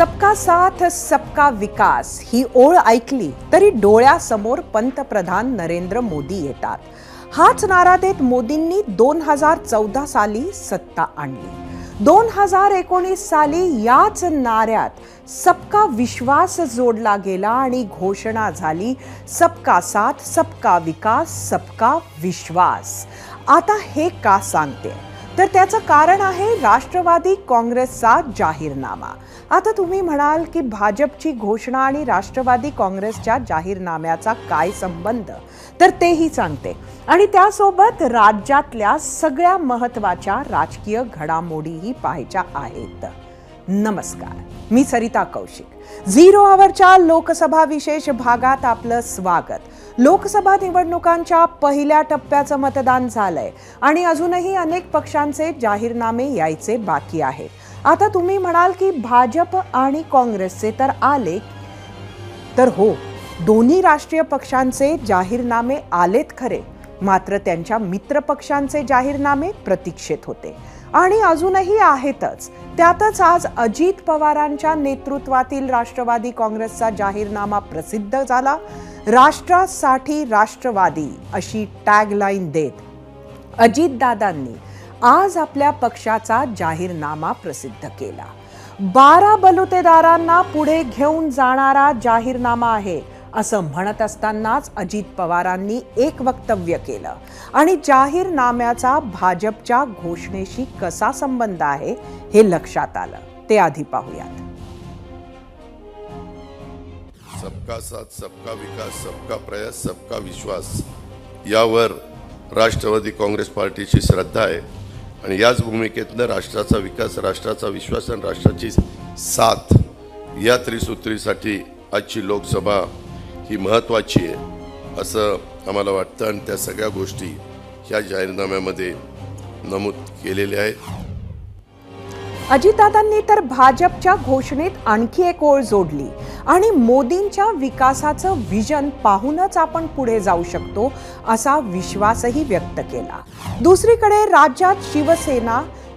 सबका साथ सबका विकास ही ओळ ऐकली तरी डोळ्यासमोर पंतप्रधान नरेंद्र मोदी येतात. हाच नारा देत मोदींनी 2014 साली सत्ता आणली. 2019 साली याच नाऱ्यात सबका विश्वास जोडला गेला आणि घोषणा झाली सबका साथ सबका विकास सबका विश्वास. आता हे का सांगते तर त्याचं कारण आहे राष्ट्रवादी काँग्रेसचा जाहीरनामा. आता तुम्ही म्हणाल की भाजपची घोषणा आणि राष्ट्रवादी काँग्रेसच्या जाहीरनाम्याचा काय संबंध, तर तेही सांगते आणि त्यासोबत राज्यातल्या सगळ्या महत्त्वाच्या राजकीय घडामोडीही पाहायच्या आहेत. नमस्कार, मी सरिता कौशिक. 0 आवरच्या लोकसभा विशेष भागात आपलं स्वागत. लोकसभा निवडणुकांच्या पहिल्या टप्प्याचं मतदान झालंय आणि अजूनही अनेक पक्षांचे जाहीरनामे यायचे बाकी आहेत. आता तुम्ही म्हणाल की भाजप आणि काँग्रेसचे तर आले, तर हो, दोन्ही राष्ट्रीय पक्षांचे जाहीरनामे आलेत खरे, मात्र त्यांच्या मित्र पक्षांचे जाहीरनामे प्रतीक्षेत होते आणि अजूनही आहेतच. त्यातच आज अजित पवारांच्या नेतृत्वातील राष्ट्रवादी काँग्रेसचा जाहीरनामा प्रसिद्ध झाला. राष्ट्रासाठी राष्ट्रवादी अशी टॅगलाईन देत अजितदादांनी आज आपल्या पक्षाचा जाहीरनामा प्रसिद्ध केला. 12 बलुतेदारांना पुढे घेऊन जाणारा जाहीरनामा आहे असं म्हणत असतानाच अजित पवारांनी एक वक्तव्य केलं आणि जाहीरनाम्याचा भाजपच्या घोषणेशी कसा संबंध आहे हे लक्षात आलं. ते आधी पाहूयात. सबका साथ सबका विकास सबका प्रयास सबका विश्वास यावर राष्ट्रवादी काँग्रेस पार्टीची श्रद्धा आहे आणि याच भूमिकेतनं राष्ट्राचा विकास, राष्ट्राचा विश्वास आणि राष्ट्राची साथ या त्रिसूत्रीसाठी आजची लोकसभा ही महत्त्वाची आहे असं आम्हाला वाटतं आणि त्या सगळ्या गोष्टी ह्या जाहीरनाम्यामध्ये नमूद केलेल्या आहेत. अजितदादांनी तर भाजपच्या घोषणेत आणखी एक ओळ जोडली आणि मोदींच्या विकासाचं विजन पाहूनच आपण पुढे जाऊ शकतो असा विश्वासही व्यक्त केला. दुसरीकडे राज्यात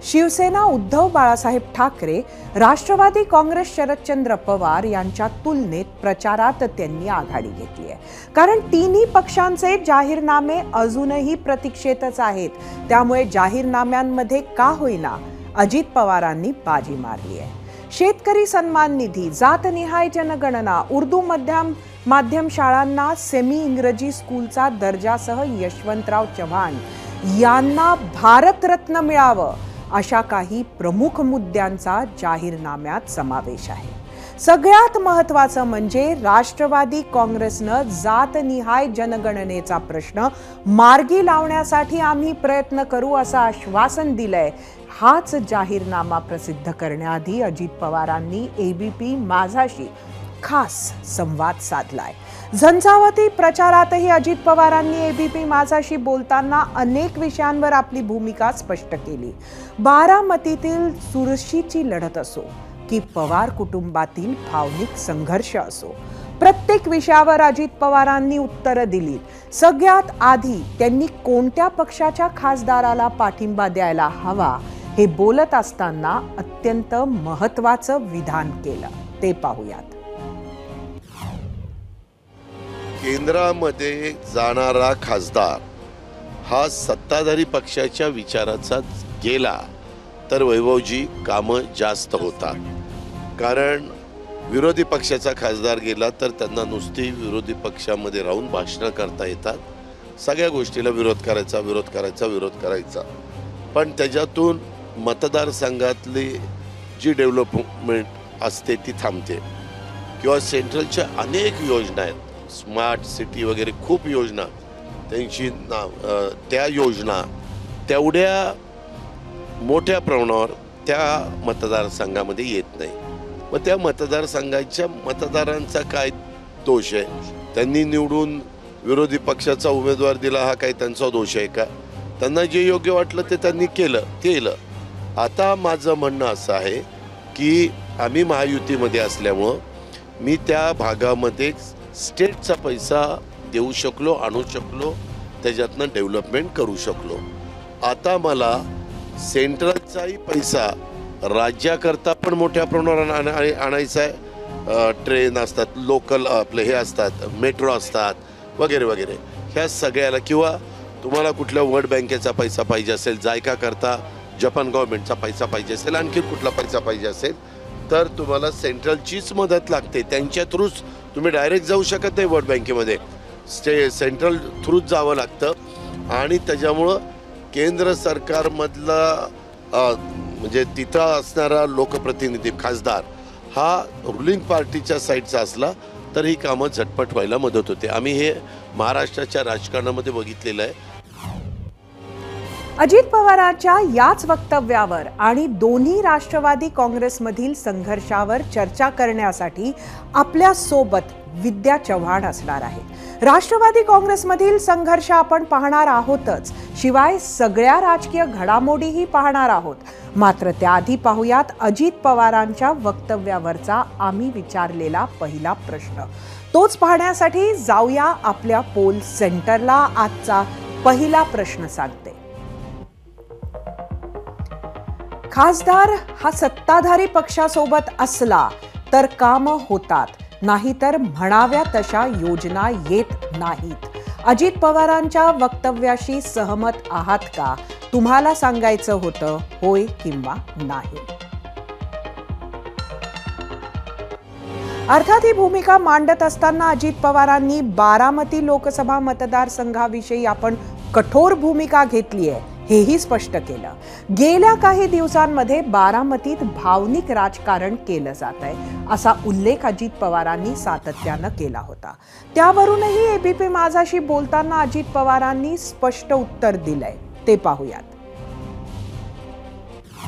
शिवसेना उद्धव बाळासाहेब ठाकरे, राष्ट्रवादी काँग्रेस शरदचंद्र पवार यांच्या तुलनेत प्रचारात त्यांनी आघाडी घेतली आहे. कारण तिन्ही पक्षांचे जाहीरनामे अजूनही प्रतीक्षेतच आहेत. त्यामुळे जाहीरनाम्यांमध्ये का होईना अजित पवारांनी बाजी मारली आहे. शेतकरी सन्मान निधी, जातनिहाय जनगणना, उर्दू माध्यम शाळांना सेमी इंग्रजी स्कूलचा दर्जासह यशवंतराव चव्हाण यांना भारतरत्न मिळावं अशा काही प्रमुख मुद्द्यांचा जाहीरनाम्यात समावेश आहे. सगळ्यात महत्त्वाचं म्हणजे राष्ट्रवादी काँग्रेसनं जातनिहाय जनगणनेचा प्रश्न मार्गी लावण्यासाठी आम्ही प्रयत्न करू असं आश्वासन दिलंय. हाच जाहीरनामा प्रसिद्ध करण्याआधी अजित पवारांनी एबीपी माझाशी खास संवाद साधलाय. झंझावाती प्रचारातही अजित पवारांनी एबीपी माझाशी बोलताना अनेक विषयांवर आपली भूमिका स्पष्ट केली. बारामतीतील चुरशीची लढत असो की पवार कुटुंबातील भावनिक संघर्ष असो, प्रत्येक विषयावर अजित पवारांनी उत्तरं दिली. सगळ्यात आधी त्यांनी कोणत्या पक्षाच्या खासदाराला पाठिंबा द्यायला हवा हे बोलत असताना अत्यंत महत्त्वाचं विधान केलं. ते पाहूयात. केंद्रामध्ये जाणारा खासदार हा सत्ताधारी पक्षाच्या विचाराचा गेला तर वैभवजी कामं जास्त होतात. कारण विरोधी पक्षाचा खासदार गेला तर त्यांना नुसती विरोधी पक्षामध्ये राहून भाषणं करता येतात. सगळ्या गोष्टीला विरोध करायचा. पण त्याच्यातून मतदारसंघातली जी डेव्हलपमेंट असते ती थांबते. किंवा सेंट्रलच्या अनेक योजना आहेत, स्मार्ट सिटी वगैरे खूप योजना, त्यांची त्या योजना तेवढ्या मोठ्या प्रमाणावर त्या मतदारसंघामध्ये येत नाही. मग त्या मतदारसंघाच्या मतदारांचा काय दोष आहे? त्यांनी निवडून विरोधी पक्षाचा उमेदवार दिला, हा काय त्यांचा दोष आहे का? त्यांना जे योग्य वाटलं ते त्यांनी केलं. आता माझं म्हणणं असं आहे की आम्ही महायुतीमध्ये असल्यामुळं मी त्या भागामध्ये स्टेटचा पैसा देऊ शकलो, आणू शकलो, त्याच्यातनं डेव्हलपमेंट करू शकलो. आता मला सेंट्रलचाही पैसा राज्याकरता पण मोठ्या प्रमाणावर आणायचं आहे. ट्रेन असतात, लोकल आपले हे असतात, मेट्रो असतात वगैरे वगैरे, ह्या सगळ्याला, किंवा तुम्हाला कुठल्या वर्ल्ड बँकेचा पैसा पाहिजे असेल, जायका करता जपान गव्हर्नमेंटचा पैसा पाहिजे असेल, आणखी कुठला पैसा पाहिजे असेल, तर तुम्हाला सेंट्रलचीच मदत लागते. त्यांच्या थ्रूच तुम्ही डायरेक्ट जाऊ शकत नाही वर्ल्ड बँकेमध्ये, सेंट्रल थ्रूच जावं लागतं. आणि त्याच्यामुळं केंद्र सरकारमधला म्हणजे तिथं असणारा लोकप्रतिनिधी, खासदार हा रुलिंग पार्टीच्या साईडचा असला तर ही कामं झटपट व्हायला मदत होते. आम्ही हे महाराष्ट्राच्या राजकारणामध्ये बघितलेलं आहे. अजित पवारांच्या याच वक्तव्यावर आणि दोन्ही राष्ट्रवादी काँग्रेसमधील संघर्षावर चर्चा करण्यासाठी आपल्या सोबत विद्या चव्हाण असणार आहेत. राष्ट्रवादी काँग्रेसमधील संघर्ष आपण पाहणार आहोतच, शिवाय सगळ्या राजकीय घडामोडीही पाहणार आहोत. मात्र त्याआधी पाहूयात अजित पवारांच्या वक्तव्यावरचा आम्ही विचारलेला पहिला प्रश्न. तोच पाहण्यासाठी जाऊया आपल्या पोल सेंटरला. आजचा पहिला प्रश्न सांगते, खासदार हा सत्ताधारी पक्षासोबत असला तर कामं होतात, नाहीतर म्हणाव्या तशा योजना येत नाहीत. अजित पवारांच्या वक्तव्याशी सहमत आहात का? तुम्हाला सांगायचं होतं होय किंवा नाही. अर्थात ही भूमिका मांडत असताना अजित पवारांनी बारामती लोकसभा मतदारसंघाविषयी आपण कठोर भूमिका घेतली आहे हेही स्पष्ट केलं. गेल्या काही दिवसांमध्ये बारामतीत भावनिक राजकारण केलं जात आहे असा उल्लेख अजित पवारांनी सातत्यानं केला होता. त्यावरूनही एबीपी माझाशी बोलताना अजित पवारांनी स्पष्ट उत्तर दिलंय, ते पाहूयात.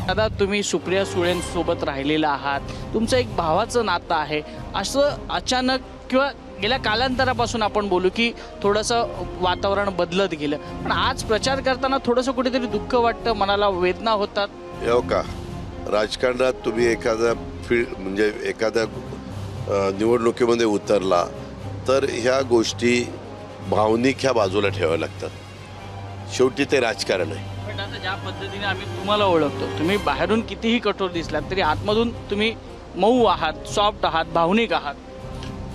दादा, तुम्ही सुप्रिया सुळेंसोबत राहिलेला आहात, तुमचं एक भावाचं नातं आहे. असं अचानक किंवा गेल्या कालांतरापासून आपण बोलू की थोडंसं वातावरण बदलत गेलं, पण आज प्रचार करताना थोडंसं कुठेतरी दुःख वाटतं, मनाला वेदना होतात. हो का, राजकारणात तुम्ही एखाद्या म्हणजे एखाद्या निवडणुकीमध्ये उतरला तर ह्या गोष्टी भावनिक ह्या बाजूला ठेवाव्या लागतात. शेवटी ते राजकारण आहे. पण आता ज्या पद्धतीने आम्ही तुम्हाला ओळखतो, तुम्ही बाहेरून कितीही कठोर दिसलात तरी आतमधून तुम्ही मऊ आहात, सॉफ्ट आहात, भावनिक आहात.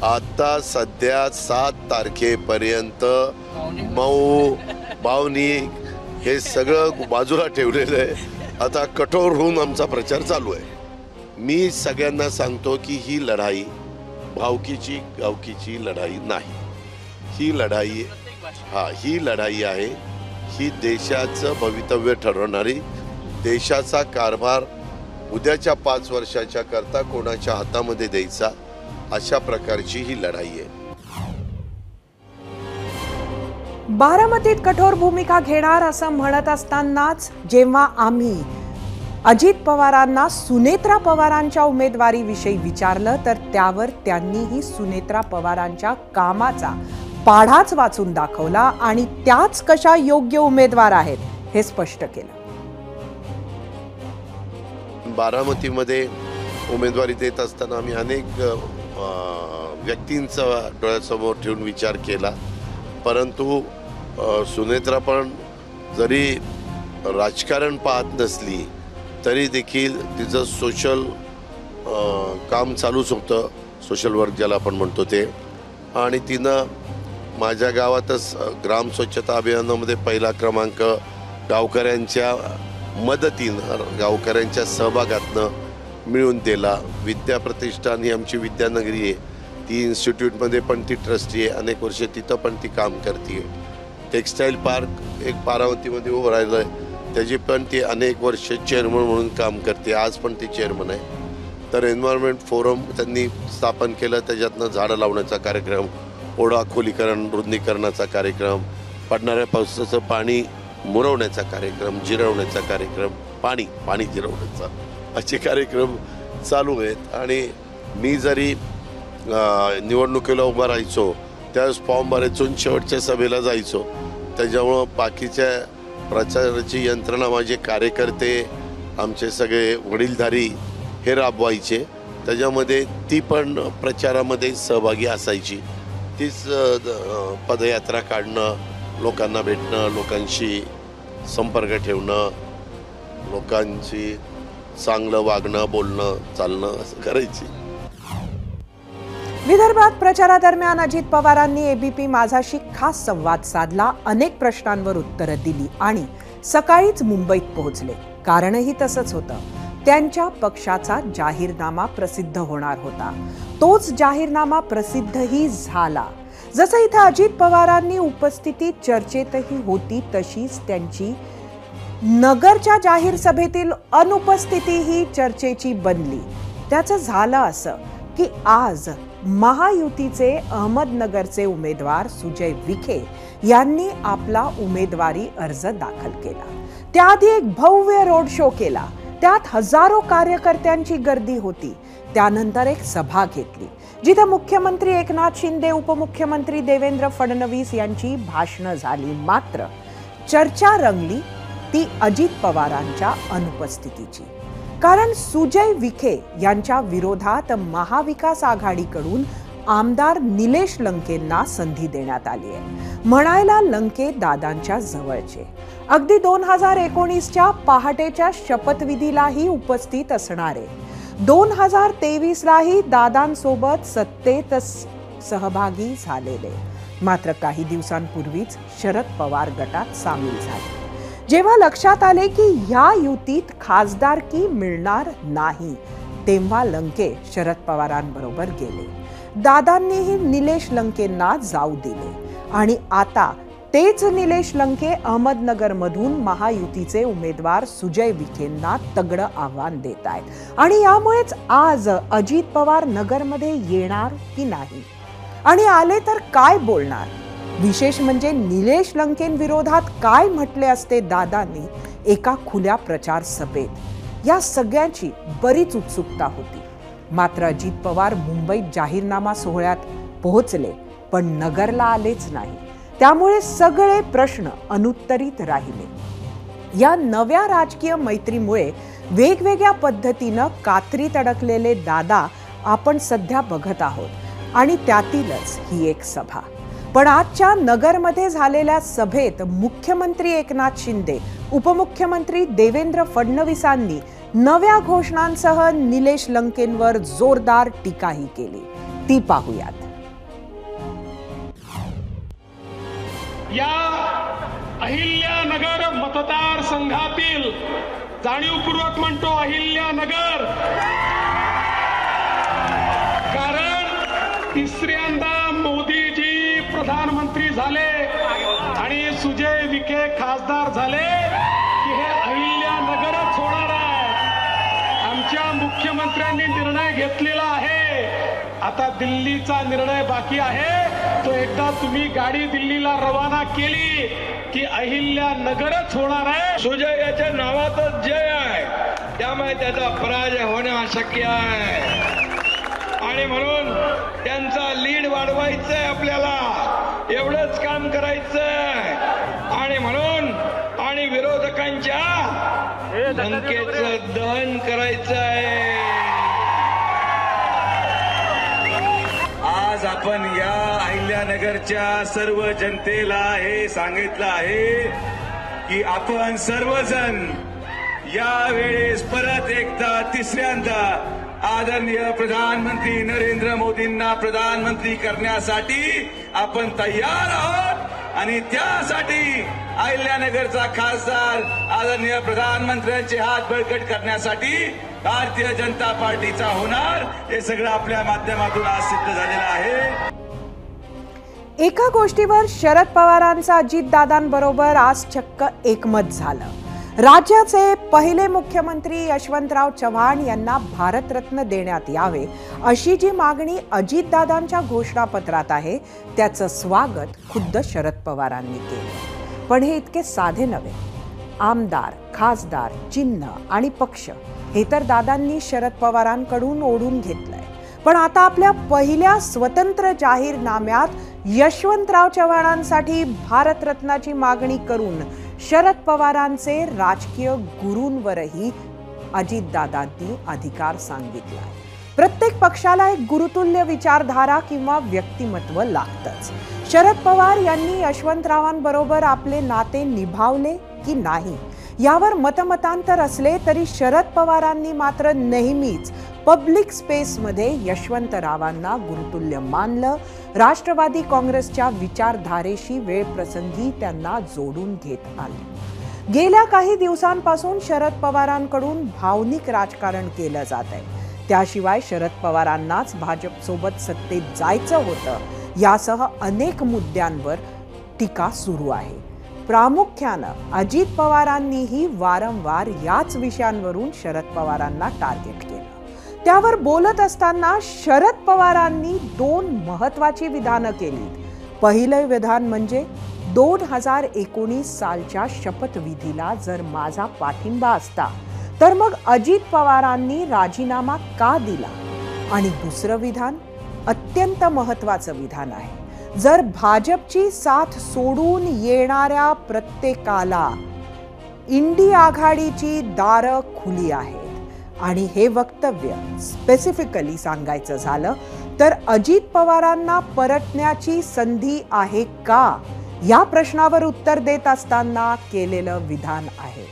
आता सध्या 7 तारखेपर्यंत मऊ, भावनिक हे सगळं बाजूला ठेवलेलं आहे. आता कठोर होऊन आमचा प्रचार चालू आहे. मी सगळ्यांना सांगतो की ही लढाई भावकीची गावकीची लढाई नाही. ही लढाई आहे. ही देशाचं भवितव्य ठरवणारी, देशाचा कारभार उद्याच्या 5 वर्षाच्या करता कोणाच्या हातामध्ये द्यायचा, अशा प्रकारची ही लढाई आहे. बारामतीत कठोर भूमिका घेणार असं म्हणत असतानाच जेव्हा आम्ही अजित पवारांना सुनेत्रा पवारांच्या उमेदवारीविषयी विचारलं तर त्यावर त्यांनीही सुनेत्रा पवारांच्या कामाचा पाढाच वाचून दाखवला आणि त्याच कशा योग्य उमेदवार आहेत हे स्पष्ट केलं. बारामतीमध्ये उमेदवारी देत असताना आम्ही अनेक व्यक्तींचा डोळ्यासमोर ठेवून विचार केला, परंतु सुनेत्रा पण जरी राजकारण पाहत नसली तरी देखील तिचं सोशल काम चालूच होतं, सोशल वर्क ज्याला आपण म्हणतो ते. आणि तिनं माझ्या गावातच ग्राम स्वच्छता अभियानामध्ये पहिला क्रमांक गावकऱ्यांच्या मदतीनं, गावकऱ्यांच्या सहभागातनं मिळून दिला. विद्या प्रतिष्ठान ही आमची विद्यानगरी आहे, ती इन्स्टिट्यूटमध्ये पण ती ट्रस्टी आहे, अनेक वर्षे तिथं पण ती काम करते. टेक्स्टाईल पार्क एक बारामतीमध्ये उभं राहिलं आहे, त्याची पण ती अनेक वर्ष चेअरमन म्हणून काम करते, आज पण ती चेअरमन आहे. तर एन्व्हायरमेंट फोरम त्यांनी स्थापन केलं, त्याच्यातनं झाडं लावण्याचा कार्यक्रम, ओढा खोलीकरण रुंदीकरणाचा कार्यक्रम, पडणाऱ्या पावसाचं पाणी मुरवण्याचा कार्यक्रम, जिरवण्याचा कार्यक्रम, पाणी जिरवण्याचा, असे कार्यक्रम चालू आहेत. आणि मी जरी निवडणुकीला उभा राहायचो त्यावेळेस फॉर्म भरायचो, शेवटच्या सभेला जायचो. त्याच्यामुळं बाकीच्या प्रचाराची यंत्रणा माझे कार्यकर्ते, आमचे सगळे वडीलधारी हे राबवायचे. त्याच्यामध्ये ती पण प्रचारामध्ये सहभागी असायची. तीच पदयात्रा काढणं, लोकांना भेटणं, लोकांशी संपर्क ठेवणं, लोकांची चांगलं वागणं, बोलणं, चालणं असं करायची. विदर्भात प्रचारादरम्यान अजित पवारांनी एबीपी माझाशी खास संवाद साधला, अनेक प्रश्नांवर उत्तरं दिली आणि सकाळीच मुंबईत पोहोचले. कारणही तसंच होतं. त्यांच्या पक्षाचा जाहीरनामा प्रसिद्ध होणार होता. तोच जाहीरनामा प्रसिद्धही झाला. जसं इथं अजित पवारांनी उपस्थिती चर्चेतही होती, तशीच त्यांची नगरच्या जाहीर सभेतील अनुपस्थितीही चर्चेची बनली. त्याचं झालं असं की आज महायुतीचे अहमदनगरचे उमेदवार सुजय विखे यांनी आपला उमेदवारी अर्ज दाखल केला. त्याआधी एक भव्य रोड शो केला. त्यात हजारो कार्यकर्त्यांची गर्दी होती. त्यानंतर एक सभा घेतली जिथे मुख्यमंत्री एकनाथ शिंदे, उपमुख्यमंत्री देवेंद्र फडणवीस यांची भाषणं झाली. मात्र चर्चा रंगली ती अजित पवारांच्या अनुपस्थितीची. कारण सुजय विखे यांच्या विरोधात महाविकास आघाडीकडून आमदार निलेश लंकेंना संधी देण्यात आली आहे. म्हणायला लंके दादांच्या जवळचे. अगदी 2019च्या पहाटेच्या शपथविधीलाही उपस्थित असणारे, 2023लाही दादांसोबत सत्तेत सहभागी झालेले, मात्र काही दिवसांपूर्वीच शरद पवार गटात सामील झाले. जेव्हा लक्षात आले की ह्या युतीत खासदारकी मिळणार नाही, तेव्हा लंके शरद पवारांबरोबर गेले. दादांनीही निलेश लंकेंना जाऊ दिले आणि आता तेच निलेश लंके अहमदनगरमधून महायुतीचे उमेदवार सुजय विखेंना तगडं आव्हान देत आहेत. आणि यामुळेच आज अजित पवार नगरमध्ये येणार की नाही आणि आले तर काय बोलणार. विशेष म्हणजे निलेश लंकेंविरोधात काय म्हटले असते दादांनी एका खुल्या प्रचार सभेत, या सगळ्यांची बरीच उत्सुकता होती. मात्र अजित पवार मुंबईत जाहीरनामा सोहळ्यात पोहोचले पण नगरला आलेच नाही. त्यामुळे सगळे प्रश्न अनुत्तरित राहिले. या नव्या राजकीय मैत्रीमुळे वेगवेगळ्या पद्धतीनं कात्रीत अडकलेले दादा आपण सध्या बघत आहोत आणि त्यातीलच ही एक सभा. पण आजच्या नगरमध्ये झालेल्या सभेत मुख्यमंत्री एकनाथ शिंदे, उपमुख्यमंत्री देवेंद्र फडणवीसांनी नव्या घोषणांसह निलेश लंकेंवर जोरदार टीकाही केली. ती पाहूयात. या अहिल्यानगर मतदारसंघातील, जाणीवपूर्वक म्हणतो अहिल्यानगर, कारण तिसऱ्यांदा मोदीजी प्रधानमंत्री झाले आणि सुजय विखे खासदार झाले की हे अहिल्यानगरच होणार आहे. आमच्या मुख्यमंत्र्यांनी निर्णय घेतलेला आहे. आता दिल्लीचा निर्णय बाकी आहे. तो एकदा तुम्ही गाडी दिल्लीला रवाना केली की अहिल्यानगरच होणार आहे. सुजय याच्या नावातच जय आहे, त्यामुळे त्याचा पराजय होणे अशक्य आहे. आणि म्हणून त्यांचा लीड वाढवायचंय आपल्याला, एवढंच काम करायचंय. आणि म्हणून आणि विरोधकांच्या लंकेचं दहन करायचंय. आज आपण या अहिल्यानगरच्या सर्व जनतेला हे सांगितलं आहे की आपण सर्वजण या वेळेस परत एकदा तिसऱ्यांदा आदरणीय प्रधानमंत्री नरेंद्र मोदींना प्रधानमंत्री करण्यासाठी आपण तयार आहोत. आणि त्यासाठी अहिल्यानगरचा खासदार आदरणीय प्रधानमंत्र्यांचे हात बळकट करण्यासाठी भारतीय जनता पार्टीचा होणार, हे सगळं आपल्या माध्यमातून आज सिद्ध झालेलं आहे. एका गोष्टीवर शरद पवारांचा अजितदादांबरोबर आज चक्क एकमत झालं. राज्याचे पहिले मुख्यमंत्री यशवंतराव चव्हाण यांना भारतरत्न देण्यात यावे अशी जी मागणी अजितदादांच्या घोषणापत्रात आहे, त्याचं स्वागत खुद्द शरद पवारांनी केलं. पण हे इतके साधे नव्हे. आमदार, खासदार, चिन्ह आणि पक्ष हे तर दादांनी शरद पवारांकडून ओढून घेतलंय. पण आता आपल्या पहिल्या स्वतंत्र जाहीरनाम्यात यशवंतराव चव्हाणांसाठी भारतरत्नाची मागणी करून शरद पवारांचे राजकीय गुरूंवरही अजितदादांनी अधिकार सांगितलाय. प्रत्येक पक्षाला एक गुरुतुल्य विचारधारा किंवा व्यक्तिमत्व लागतंच. शरद पवार यांनी यशवंतरावांबरोबर आपले नाते निभावले की नाही यावर मतमतांतर असले तरी शरद पवारांनी मात्र नेहमीच पब्लिक स्पेसमध्ये यशवंतरावांना गुरुतुल्य मानलं. राष्ट्रवादी काँग्रेसच्या विचारधारेशी वेळप्रसंगी त्यांना जोडून घेत आले. गेल्या काही दिवसांपासून शरद पवारांकडून भावनिक राजकारण केलं जात आहे. त्याशिवाय शरद पवारांनाच भाजपसोबत सत्तेत जायचं होतं यासह अनेक मुद्द्यांवर टीका सुरू आहे. प्रामुख्यानं अजित पवारांनीही वारंवार याच विषयांवरून शरद पवारांना टार्गेट केलं. त्यावर बोलत असताना शरद पवारांनी 2 महत्त्वाची विधानं केली. पहिलं विधान म्हणजे 2019 सालच्या शपथविधीला जर माझा पाठिंबा असता तर मग अजित पवारांनी राजीनामा का दिला. आणि दुसरं विधान अत्यंत महत्त्वाचं विधान आहे. जर भाजपची साथ सोडून येणाऱ्या प्रत्येकाला इंडी आघाडीची दारं खुली आहेत. आणि हे वक्तव्य स्पेसिफिकली सांगायचं झालं तर अजित पवारांना परतण्याची संधी आहे का या प्रश्नावर उत्तर देत असताना केलेलं विधान आहे.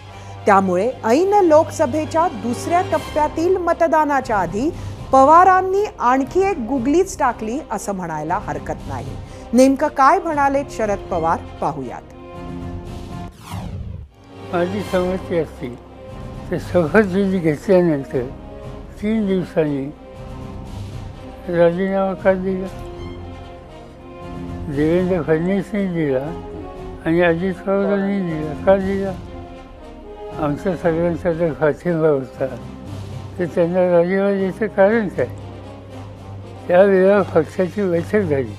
त्यामुळे ऐन लोकसभेच्या दुसऱ्या टप्प्यातील मतदानाच्या आधी पवारांनी आणखी एक गुगलीच टाकली असं म्हणायला हरकत नाही. नेमकं काय म्हणालेत शरद पवार पाहूयात. माझी समस्या असते तर शपथविधी घेतल्यानंतर 3 दिवसांनी राजीनामा का दिला. देवेंद्र फडणवीसनी दिला आणि अजित पवारांनी दिला. का दिला? आमचा सगळ्यांचा जर पाठिंबा होता तर त्यांना राजीनामा द्यायचं कारण काय? त्यावेळेला पक्षाची बैठक झाली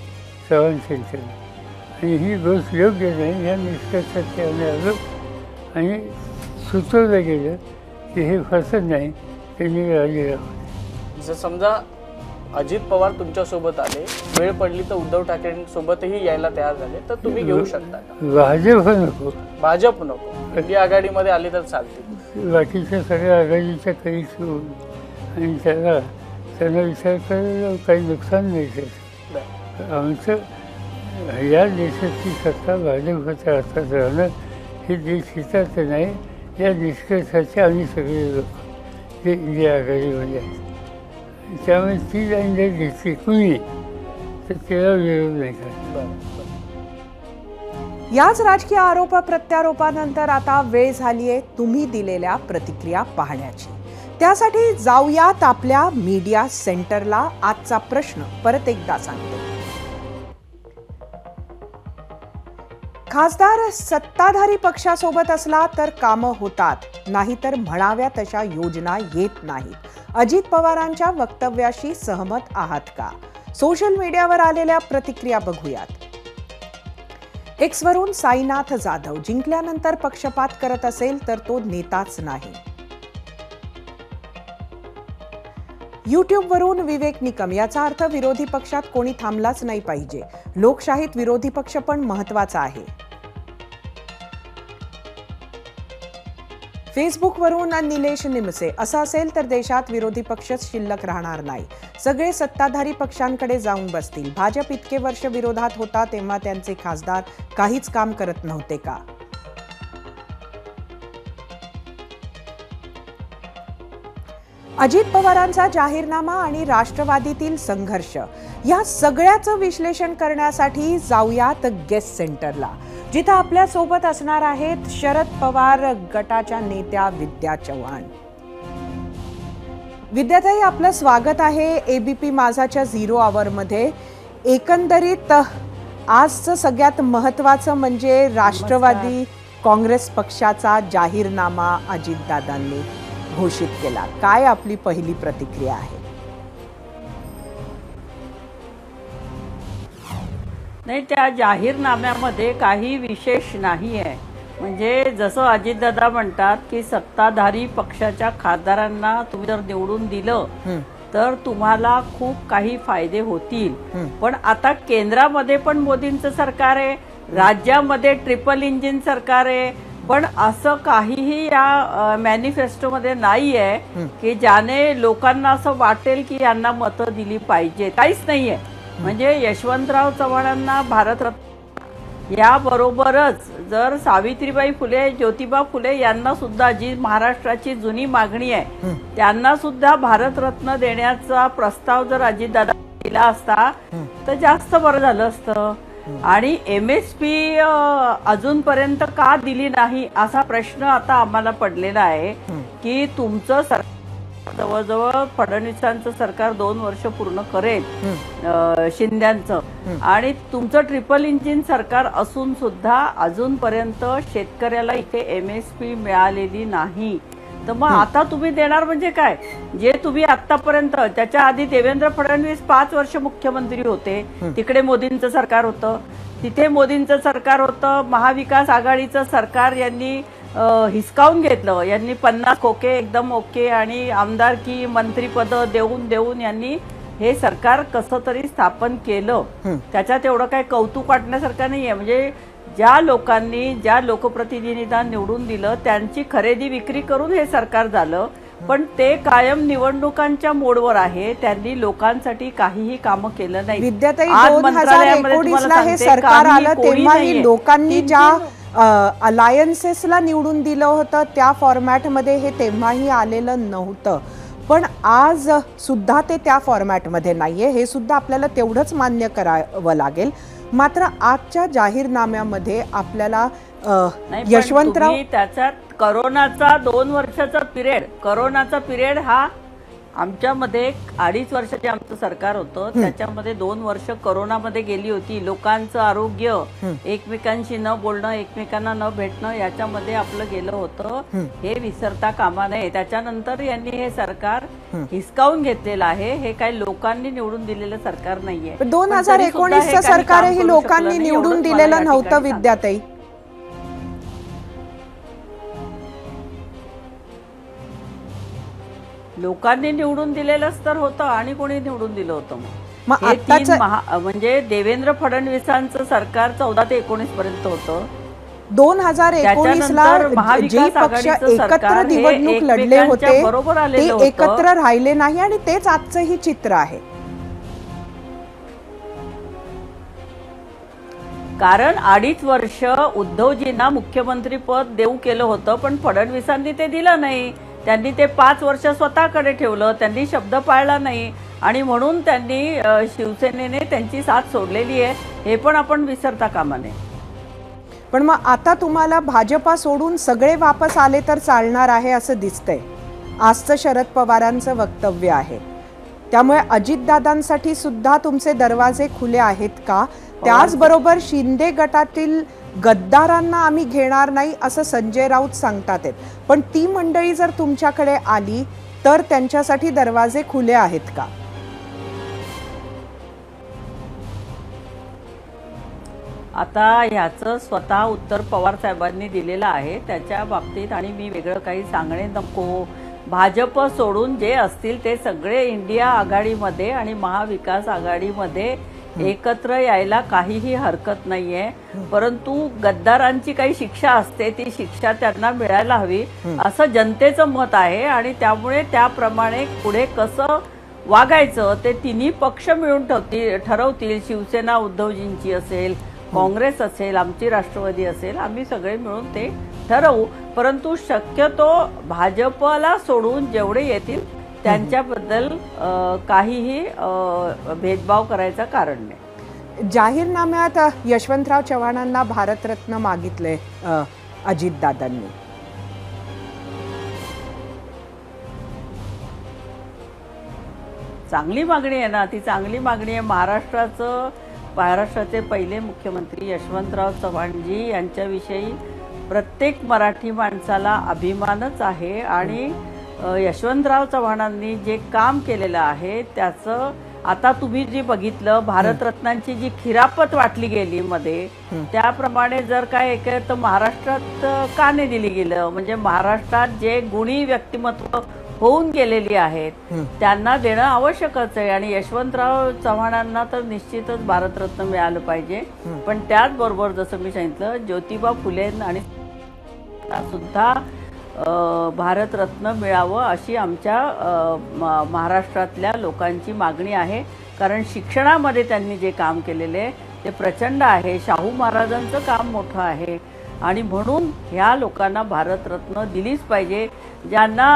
चव्हाण सेंटरला आणि ही गोष्ट योग्य नाही या निष्कर्षात आम्ही आलो आणि सुचवलं गेलं की हे फसत नाही, त्यांनी राजीनामा. जर समजा अजित पवार तुमच्यासोबत आले, वेळ पडली तर उद्धव ठाकरेंसोबतही यायला तयार झाले तर तुम्ही घेऊ शकता का? भाजप नको, भाजप नको, इंडिया आघाडीमध्ये आली तर चालते. बाकीच्या सगळ्या आघाडीच्या काही सोडून आणि त्यांना विचार करायला काही नुकसान नाही त्याचं. आमचं या देशाची सत्ता भाजपच्या हातात राहणं हे देश हिताचं नाही या निष्कर्षाचे आम्ही सगळे लोक जे इंडिया आघाडीमध्ये आहेत. त्यामुळे ती लाईन जर घेतली कुणी तर त्याला विरोध नाही करत. याच राजकीय आरोप प्रत्यारोपानंतर आता वेळ झाली आहे तुम्ही दिलेल्या प्रतिक्रिया पाहण्याची. त्यासाठी जाऊयात आपल्या मीडिया सेंटरला. आजचा प्रश्न परत एकदा सांगतो. खासदार सत्ताधारी पक्षासोबत असला तर कामं होतात, नाहीतर म्हणाव्या तशा योजना येत नाहीत. अजित पवारांच्या वक्तव्याशी सहमत आहात का? सोशल मीडियावर आलेल्या प्रतिक्रिया बघूयात. एक्सवरून साईनाथ जाधव, जिंकल्यानंतर पक्षपात करत असेल तर तो नेताच नाही. यूट्यूबवरून विवेक निकम, याचा अर्थ विरोधी पक्षात कोणी थांबलाच नाही पाहिजे. लोकशाहीत विरोधी पक्ष पण महत्वाचा आहे. फेसबुकवरून निलेश निमसे, असं असेल तर देशात विरोधी पक्षच शिल्लक राहणार नाही. सगळे सत्ताधारी पक्षांकडे जाऊन बसतील. भाजप इतके वर्ष विरोधात होता तेव्हा त्यांचे खासदार काहीच काम करत नव्हते का? अजित पवारांचा जाहीरनामा आणि राष्ट्रवादीतील संघर्ष या सगळ्याचं विश्लेषण करण्यासाठी जाऊयात गेस्ट सेंटरला, जिथं आपल्या सोबत असणार आहेत शरद पवार गटाच्या नेत्या विद्या चव्हाण. विद्याताई, आपलं स्वागत आहे एबीपी माझाच्या 0 आवरमध्ये. एकंदरीत आजचं सगळ्यात महत्त्वाचं म्हणजे राष्ट्रवादी काँग्रेस पक्षाचा जाहीरनामा अजितदादांनी घोषित केला. काय आपली पहिली प्रतिक्रिया आहे? नाही, त्या जाहीरनाम्यामध्ये काही विशेष नाही आहे. म्हणजे जसं अजितदादा म्हणतात की सत्ताधारी पक्षाच्या खासदारांना तुम्ही जर निवडून दिलं तर तुम्हाला खूप काही फायदे होतील. पण आता केंद्रामध्ये पण मोदींचं सरकार आहे, राज्यामध्ये ट्रिपल इंजिन सरकार आहे, पण असं काहीही या मॅनिफेस्टोमध्ये नाही आहे की ज्याने लोकांना असं वाटेल की यांना मतं दिली पाहिजे. काहीच नाही आहे. म्हणजे यशवंतराव चव्हाणांना भारतरत्न याबरोबरच जर सावित्रीबाई फुले, ज्योतिबा फुले यांना सुद्धा, जी महाराष्ट्राची जुनी मागणी आहे, त्यांना सुद्धा भारतरत्न देण्याचा प्रस्ताव जर अजितदादा दिला असता तर जास्त बरं झालं असतं. आणि MSP अजूनपर्यंत का दिली नाही असा प्रश्न आता आम्हाला पडलेला आहे की तुमचं जवळजवळ फडणवीसांचं सरकार 2 वर्ष पूर्ण करेल, शिंद्यांचं, आणि तुमचं ट्रिपल इंजिन सरकार असून सुद्धा अजूनपर्यंत शेतकऱ्याला इथे MSP मिळालेली नाही. तर मग आता तुम्ही देणार म्हणजे काय? जे तुम्ही आतापर्यंत, त्याच्या आधी देवेंद्र फडणवीस 5 वर्ष मुख्यमंत्री होते, तिकडे मोदींचं सरकार होतं, तिथे मोदींचं सरकार होतं, महाविकास आघाडीचं सरकार यांनी हिसकावून घेतलं, यांनी 50 खोके एकदम ओके आणि आमदारकी मंत्रीपद देऊन यांनी हे सरकार कसं तरी स्थापन केलं. त्याच्यात एवढं काही कौतुक वाटण्यासारखं नाहीये. म्हणजे ज्या लोकांनी, ज्या लोकप्रतिनिधींना निवडून दिलं त्यांची खरेदी विक्री करून हे सरकार झालं, पण ते कायम निवडणुकांच्या मोडवर आहे. त्यांनी लोकांसाठी काहीही कामं केलं नाही. विद्याताई, 2019ला हे सरकार आलं तेव्हाही लोकांनी ज्या अलायन्सेसला निवडून दिलं होतं त्या फॉर्मॅटमध्ये हे तेव्हाही आलेलं नव्हतं. पण आज सुद्धा ते त्या फॉर्मॅटमध्ये नाहीये, हे सुद्धा आपल्याला तेवढंच मान्य करावं लागेल. मात्र आजच्या जाहीरनाम्यामध्ये आपल्याला यशवंतराव, त्याच्यात करोनाचा 2 वर्षाचा पिरियड हा आमच्यामध्ये 2.5 वर्ष जे आमचं सरकार होतं त्याच्यामध्ये 2 वर्ष करोनामध्ये गेली होती. लोकांचं आरोग्य, एकमेकांशी न बोलणं, एकमेकांना न भेटणं, याच्यामध्ये आपलं गेलं होतं. हे विसरता कामा नये. त्याच्यानंतर यांनी हे सरकार हिसकावून घेतलेलं आहे. हे काही लोकांनी निवडून दिलेलं सरकार नाहीये. 2019चं सरकारही लोकांनी निवडून दिलेलं नव्हतं विद्याताई. लोकांनी निवडून दिलेलंच तर होतं. आणि कोणी निवडून दिलं होतं? मग हे 3 म्हणजे देवेंद्र फडणवीसांचं सरकार 14 ते 19 पर्यंत होतं. 2019ला जे पक्ष एकत्र निवडणूक लढले होते ते एकत्र राहिले नाही आणि तेच आजचंही चित्र आहे. कारण 2.5 वर्ष उद्धवजींना मुख्यमंत्री पद देऊ केलं होतं, पण फडणवीसांनी ते दिलं नाही. त्यांनी ते 5 वर्ष स्वतःकडे ठेवलं, त्यांनी शब्द पाळला नाही आणि म्हणून त्यांनी शिवसेनेने त्यांची साथ सोडलेली आहे. हे पण आपण विसरता कामा नये. पण मग आता तुम्हाला भाजपा सोडून सगळे वापस आले तर चालणार आहे असं दिसतंय. आजचं शरद पवारांचं वक्तव्य आहे. त्यामुळे अजितदादांसाठी सुद्धा तुमचे दरवाजे खुले आहेत का? त्याचबरोबर शिंदे गटातील गद्दारांना आम्ही घेणार नाही असं संजय राऊत सांगतात आहेत. पण ती मंडळी जर तुमच्याकडे आली तर त्यांच्यासाठी दरवाजे खुले आहेत का? आता ह्याचं स्वतः उत्तर पवार साहेबांनी दिलेलं आहे. त्याच्या बाबतीत आणि मी वेगळं काही सांगणे नको. भाजप सोडून जे असतील ते सगळे इंडिया आघाडीमध्ये आणि महाविकास आघाडीमध्ये एकत्र यायला काहीही हरकत नाहीये. परंतु गद्दारांची काही शिक्षा असते, ती शिक्षा त्यांना मिळायला हवी असं जनतेचं मत आहे. आणि त्यामुळे त्याप्रमाणे पुढे कसं वागायचं ते तिन्ही पक्ष मिळून ठरवतील. शिवसेना उद्धवजींची असेल, काँग्रेस असेल, आमची राष्ट्रवादी असेल, आम्ही सगळे मिळून ते ठरवू. परंतु शक्यतो भाजपला सोडून जेवढे येतील त्यांच्याबद्दल काहीही भेदभाव करायचं कारण नाही. जाहीरनाम्यात यशवंतराव चव्हाणांना भारतरत्न मागितले अजितदादांनी. चांगली मागणी आहे ना, ती चांगली मागणी आहे. महाराष्ट्राचे पहिले मुख्यमंत्री यशवंतराव चव्हाणजी यांच्याविषयी प्रत्येक मराठी माणसाला अभिमानच आहे. आणि यशवंतराव चव्हाणांनी जे काम केलेलं आहे त्याचं आता तुम्ही जे बघितलं, भारतरत्नांची जी खिरापत वाटली गेली मध्ये, त्याप्रमाणे जर काय तर महाराष्ट्रात का नाही दिली गेलं? म्हणजे महाराष्ट्रात जे गुणी व्यक्तिमत्व होऊन गेलेली आहेत त्यांना देणं आवश्यकच आहे. आणि यशवंतराव चव्हाणांना तर निश्चितच भारतरत्न मिळालं पाहिजे. पण त्याचबरोबर जसं मी सांगितलं, ज्योतिबा फुले आणि सुद्धा भारतरत्न मिळावं अशी आमच्या महाराष्ट्रातल्या लोकांची मागणी आहे. कारण शिक्षणामध्ये त्यांनी जे काम केलेले ते प्रचंड आहे. शाहू महाराजांचं काम मोठं आहे आणि म्हणून ह्या लोकांना भारतरत्न दिलीच पाहिजे. ज्यांना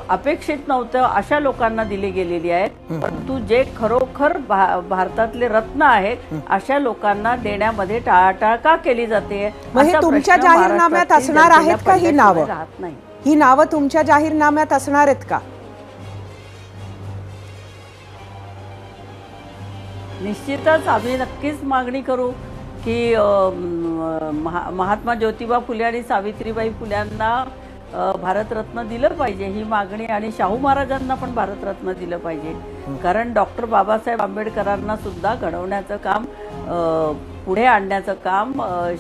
अपेक्षित नव्हतं अशा लोकांना दिली गेलेली आहेत, परंतु जे खरोखर भारतातले रत्न आहेत अशा लोकांना देण्यामध्ये टाळाटाळ का केली जाते? तुमच्या जाहीरनाम्यात असणार आहेत का ही नावं? राहत नाही. ही नावं तुमच्या जाहीरनाम्यात असणार आहेत का? निश्चितच आम्ही नक्कीच मागणी करू की महात्मा ज्योतिबा फुले आणि सावित्रीबाई फुल्यांना भारतरत्न दिलं पाहिजे ही मागणी, आणि शाहू महाराजांना पण भारतरत्न दिलं पाहिजे. कारण डॉक्टर बाबासाहेब आंबेडकरांना सुद्धा घडवण्याचं काम, पुढे आणण्याचं काम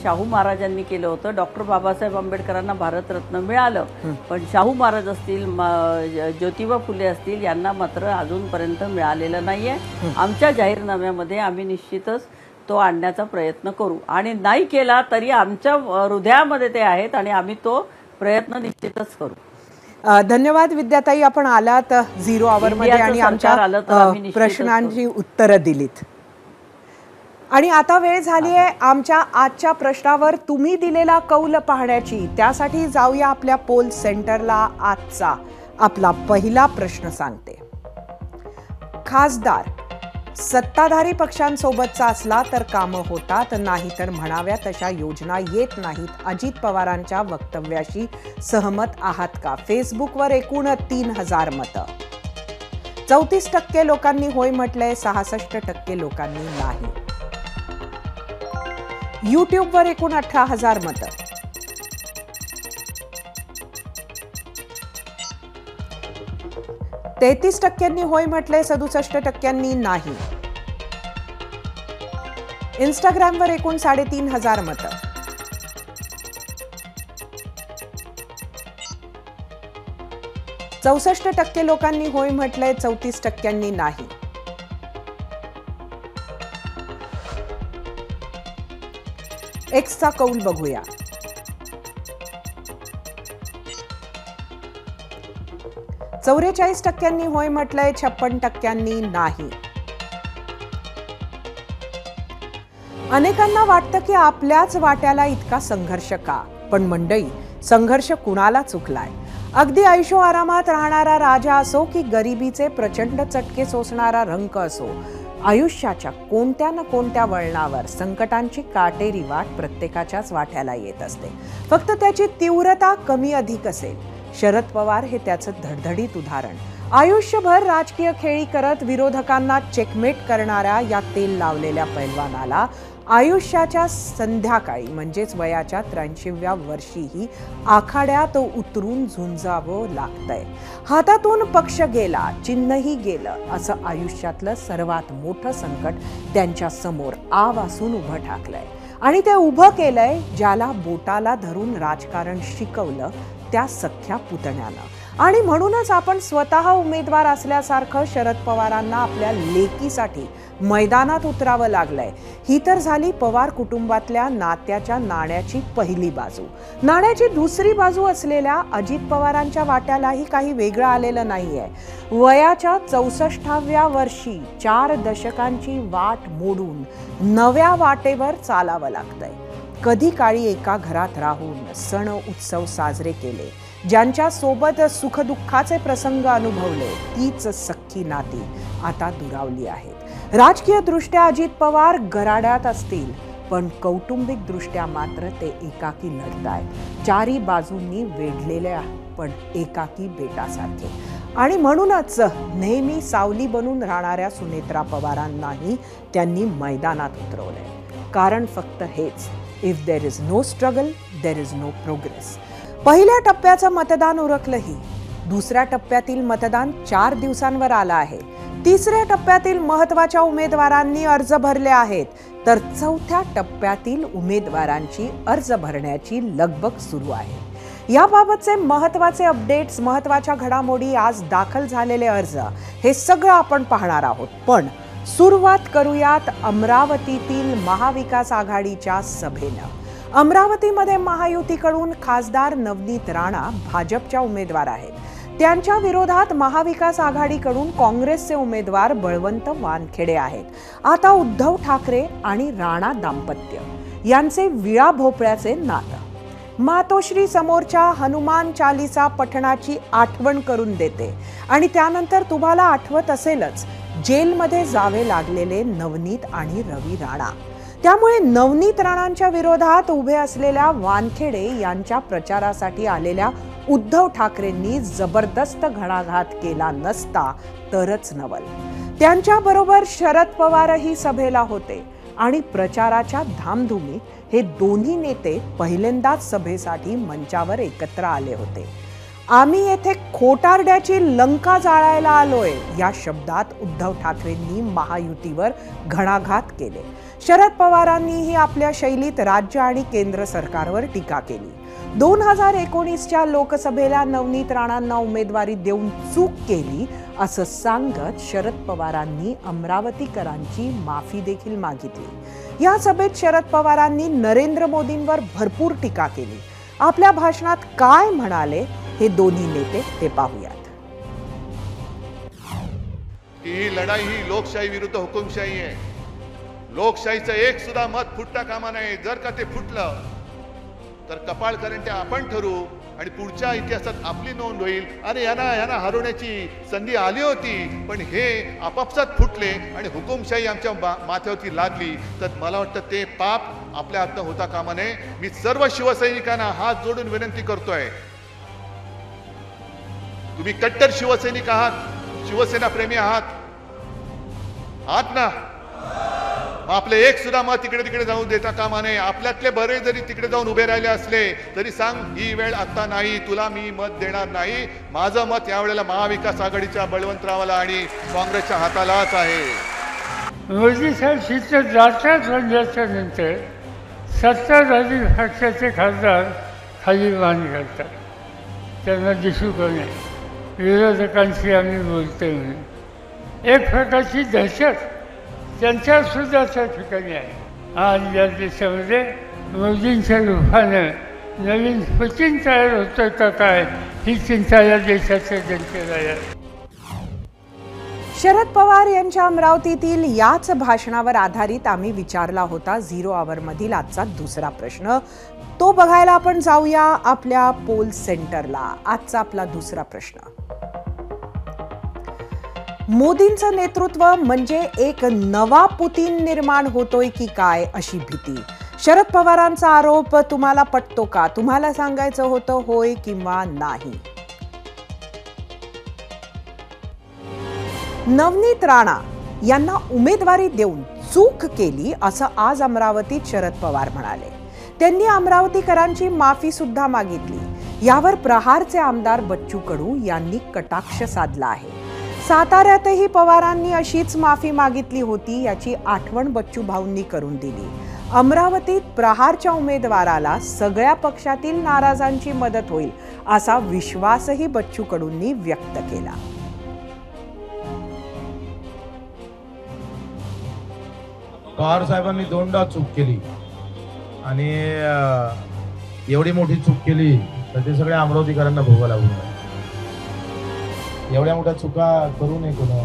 शाहू महाराजांनी केलं होतं. डॉक्टर बाबासाहेब आंबेडकरांना भारतरत्न मिळालं, पण शाहू महाराज असतील, ज्योतिबा फुले असतील यांना मात्र अजूनपर्यंत मिळालेलं नाहीये. आमच्या जाहीरनाम्यामध्ये आम्ही निश्चितच तो आणण्याचा प्रयत्न करू, आणि नाही केला तरी आमच्या हृदयामध्ये ते आहेत आणि आम्ही तो प्रयत्न निश्चितच करू. धन्यवाद विद्याताई, आपण आलात झिरो आवर मध्ये आणि आमच्या प्रश्नांची उत्तरं दिलीत. आणि आता वेळ झाली आहे आमच्या आजच्या प्रश्नावर तुम्ही दिलेला कौल पाहण्याची. त्यासाठी जाऊया आपल्या पोल सेंटरला. आजचा आपला पहिला प्रश्न सांगते, खासदार सत्ताधारी पक्षांसोबतचा असला तर कामं होतात, नाही तर म्हणाव्या तशा योजना येत नाहीत. अजित पवारांच्या वक्तव्याशी सहमत आहात का? फेसबुकवर एकूण 3000 मतं. 34% लोकांनी होय म्हटलंय, 66% लोकांनी नाही. यूट्यूबवर एकूण 18,000 मतं. 33% होय म्हटले, 67% नाही. इंस्टाग्रामवर एकूण 3,500 मतं. 64% लोकांनी होय म्हटलंय, 34% नाही. एक्सचा कौल बघूया. 44% होय म्हटलंय, 56% नाही. अनेकांना वाटतं की आपल्याच वाट्याला इतका संघर्ष का? पण मंडळी, संघर्ष कुणाला चुकलाय? अगदी ऐशो आरामात राहणारा राजा असो की गरिबीचे प्रचंड चटके सोसणारा रंक असो, आयुष्याच्या कोणत्या ना कोणत्या वळणावर संकटांची काटेरी वाट प्रत्येकाच्याच वाट्याला येत असते. फक्त त्याची तीव्रता कमी अधिक असेल. शरद पवार हे त्याचं धडधडीत उदाहरण. आयुष्यभर राजकीय खेळी करत विरोधकांना चेकमेट करणाऱ्या या तेल लावलेल्या पैलवानाला आयुष्याच्या संध्याकाळी म्हणजेच वयाच्या 83व्या वर्षीही आखाड्यात उतरून झुंजावं लागतंय. हातातून पक्ष गेला, चिन्हही गेलं, असं आयुष्यातलं सर्वात मोठं संकट त्यांच्या समोर आवासून उभं ठाकलंय. आणि ते उभं केलंय ज्याला बोटाला धरून राजकारण शिकवलं त्या सख्या पुतण्यानं. आणि म्हणूनच आपण स्वतः उमेदवार असल्यासारखं शरद पवारांना आपल्या लेकीसाठी मैदानात उतरावं लागलंय. ही तर झाली पवार कुटुंबातल्या नात्याच्या नाण्याची पहिली बाजू. नाण्याची दुसरी बाजू असलेल्या अजित पवारांच्या वाट्यालाही काही वेगळं आलेलं नाहीये. वयाच्या 64व्या वर्षी 4 दशकांची वाट मोडून नव्या वाटेवर चालावं लागतंय. कधी काळी एका घरात राहून सण उत्सव साजरे केले, ज्यांच्या सोबत सुखदुःखाचे प्रसंग अनुभवले, तीच सख्खी नाती आता दुरावली आहेत. राजकीय दृष्ट्या अजित पवार गराड्यात असतील, पण कौटुंबिक दृष्ट्या मात्र ते एकाकी लढतायत. चारी बाजूंनी वेढलेल्या पण एकाकी बेटासारखे. आणि म्हणूनच नेहमी सावली बनून राहणाऱ्या सुनेत्रा पवारांनाही त्यांनी मैदानात उतरवलंय. कारण फक्त हेच, if there is no struggle there is no progress. पहिल्या टप्प्याचं मतदान उरकलंही. दुसऱ्या टप्प्यातील मतदान 4 दिवसांवर आलं आहे. तिसऱ्या टप्प्यातील महत्त्वाच्या उमेदवारांनी अर्ज भरले आहेत, तर चौथ्या टप्प्यातील उमेदवारांची अर्ज भरण्याची लगबग सुरू आहे. याबाबतचे महत्त्वाचे अपडेट्स, महत्त्वाच्या घडामोडी, आज दाखल झालेले अर्ज, हे सगळं आपण पाहणार आहोत. पण सुरुवात करूयात अमरावतीतील महाविकास आघाडीच्या सभेनं. अमरावतीमध्ये महायुतीकडून खासदार नवनीत राणा भाजपच्या उमेदवार आहेत. त्यांच्या विरोधात महाविकास आघाडीकडून काँग्रेसचे उमेदवार बळवंत वानखेडे आहेत. आता उद्धव ठाकरे आणि राणा दाम्पत्य यांचे विळा भोपळ्याचे नातं. मातोश्री समोरच्या हनुमान चालीसा पठणाची आठवण करून देते आणि त्यानंतर तुम्हाला आठवत असेलच जेलमध्ये जावे लागलेले नवनीत आणि रवी राणा. त्यामुळे नवनीत राणांच्या विरोधात उभे असलेल्या वानखेडे यांच्या प्रचारासाठी आलेल्या उद्धव ठाकरेंनी जबरदस्त घणाघात केला नसता तरच नवल. त्यांच्याबरोबर शरद पवारही सभेला होते आणि प्रचाराच्या धामधुमीत हे दोन्ही नेते पहिल्यांदाच सभेसाठी मंचावर एकत्र आले होते. आम्ही येथे खोटारड्याची लंका जाळायला आलोय या शब्दात उद्धव ठाकरेंनी महायुतीवर घणाघात केले. शरद पवारांनीही आपल्या शैलीत राज्य आणि केंद्र सरकारवर टीका केली. 2019च्या लोकसभेला नवनीत राणांना उमेदवारी देऊन चूक केली असं सांगत शरद पवारांनी अमरावतीकरांची माफी देखील मागितली. या सभेत शरद पवारांनी नरेंद्र मोदींवर भरपूर टीका केली. आपल्या भाषणात काय म्हणाले हे दोन्ही नेते ते पाहूयात. ही लढाई ही लोकशाही विरुद्ध हुकुमशाही आहे. लोकशाहीचं एक सुद्धा मत फुटता कामा नये. जर का ते फुटलं तर कपाळ करंटे आपण ठरू आणि पुढच्या इतिहासात आपली नोंद होईल. अरे यांना हरवण्याची संधी आली होती पण हे आपापसात फुटले आणि हुकुमशाही आमच्या माथ्यावरती लादली. तर मला वाटतं ते पाप आपल्या हातनं होता कामा नये. मी सर्व शिवसैनिकांना हात जोडून विनंती करतोय, तुम्ही कट्टर शिवसैनिक आहात, शिवसेना प्रेमी आहात ना. आपले एक सुद्धा मत तिकडे तिकडे जाऊन देता कामा नये. आपल्यातले बरे जरी तिकडे जाऊन उभे राहिले असले तरी सांग ही वेळ आता नाही, तुला मी मत देणार नाही. माझं मत यावेळेला महाविकास आघाडीच्या बळवंतरावाला आणि काँग्रेसच्या हातालाच आहे. मोदी साहेब तिथं जातात नंतर सत्ताधारी पक्षाचे खासदार खाली मान घालतात. त्यांना दिसू का नाही विरोधकांशी आम्ही बोलतोय म्हणून. एक प्रकारची दहशत त्यांच्या सुद्धा त्या ठिकाणी आहे. आज या देशामध्ये मोदींच्या रूपानं नवीन पुतीन तयार होतं का काय ही चिंता या देशाच्या जनतेला आहे. शरद पवार यांच्या अमरावतीतील याच भाषणावर आधारित आम्ही विचारला होता 0 आवरमधील आजचा दुसरा प्रश्न. तो बघायला आपण जाऊया आपल्या पोल सेंटरला. आजचा आपला दुसरा प्रश्न, मोदींचं नेतृत्व म्हणजे एक नवा पुतीन निर्माण होतोय की काय अशी भीती. शरद पवारांचा आरोप तुम्हाला पटतो का? तुम्हाला सांगायचं होतं होय किंवा नाही. नवनीत राणा यांना उमेदवारी देऊन चूक केली असं आज अमरावतीत शरद पवार म्हणाले. त्यांनी अमरावतीकरांची माफी सुद्धा मागितली. यावर प्रहारचे आमदार बच्चू कडू यांनी कटाक्ष साधला आहे. साताऱ्यातही पवारांनी अशीच माफी मागितली होती याची आठवण बच्चू भाऊंनी करून दिली. अमरावतीत प्रहारच्या उमेदवाराला सगळ्या पक्षातील नाराजांची मदत होईल असा विश्वासही बच्चू कडूंनी व्यक्त केला. पवार साहेबांनी 2दा चूक केली आणि एवढी मोठी चूक केली तर ते सगळ्या अमरावतीकरांना भोगावं लागलं. एवढ्या मोठ्या चुका करू नये कोणा.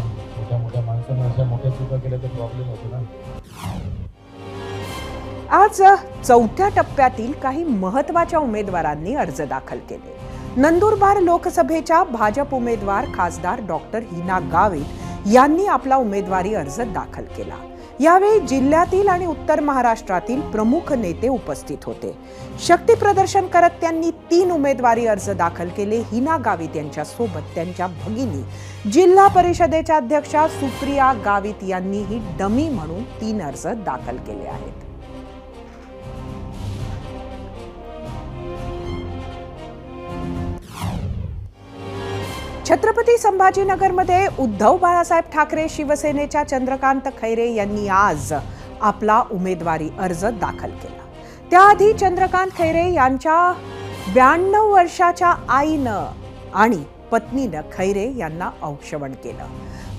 मोठ्या माणसांना अशा मोठ्या चुका केल्या तर प्रॉब्लेम होतो ना. आज 4थ्या टप्प्यातील काही महत्त्वाच्या उमेदवारांनी अर्ज दाखल केले. नंदुरबार लोकसभेच्या भाजप उमेदवार खासदार डॉक्टर हिना गावित यांनी आपला उमेदवारी अर्ज दाखल केला. यावेळी जिल्ह्यातील आणि उत्तर महाराष्ट्रातील प्रमुख नेते उपस्थित होते. शक्ती प्रदर्शन करत त्यांनी 3 उमेदवारी अर्ज दाखल केले. हिना गावित यांच्या सोबत त्यांच्या भगिनी जिल्हा परिषदेच्या अध्यक्षा सुप्रिया गावित यांनीही डमी म्हणून 3 अर्ज दाखल केले आहेत. छत्रपती संभाजीनगरमध्ये उद्धव बाळासाहेब ठाकरे शिवसेनेच्या चंद्रकांत खैरे यांनी आज आपला उमेदवारी अर्ज दाखल केला. त्याआधी चंद्रकांत खैरे यांच्या 92 वर्षाच्या आईनं आणि पत्नीनं खैरे यांना औक्षवण केलं.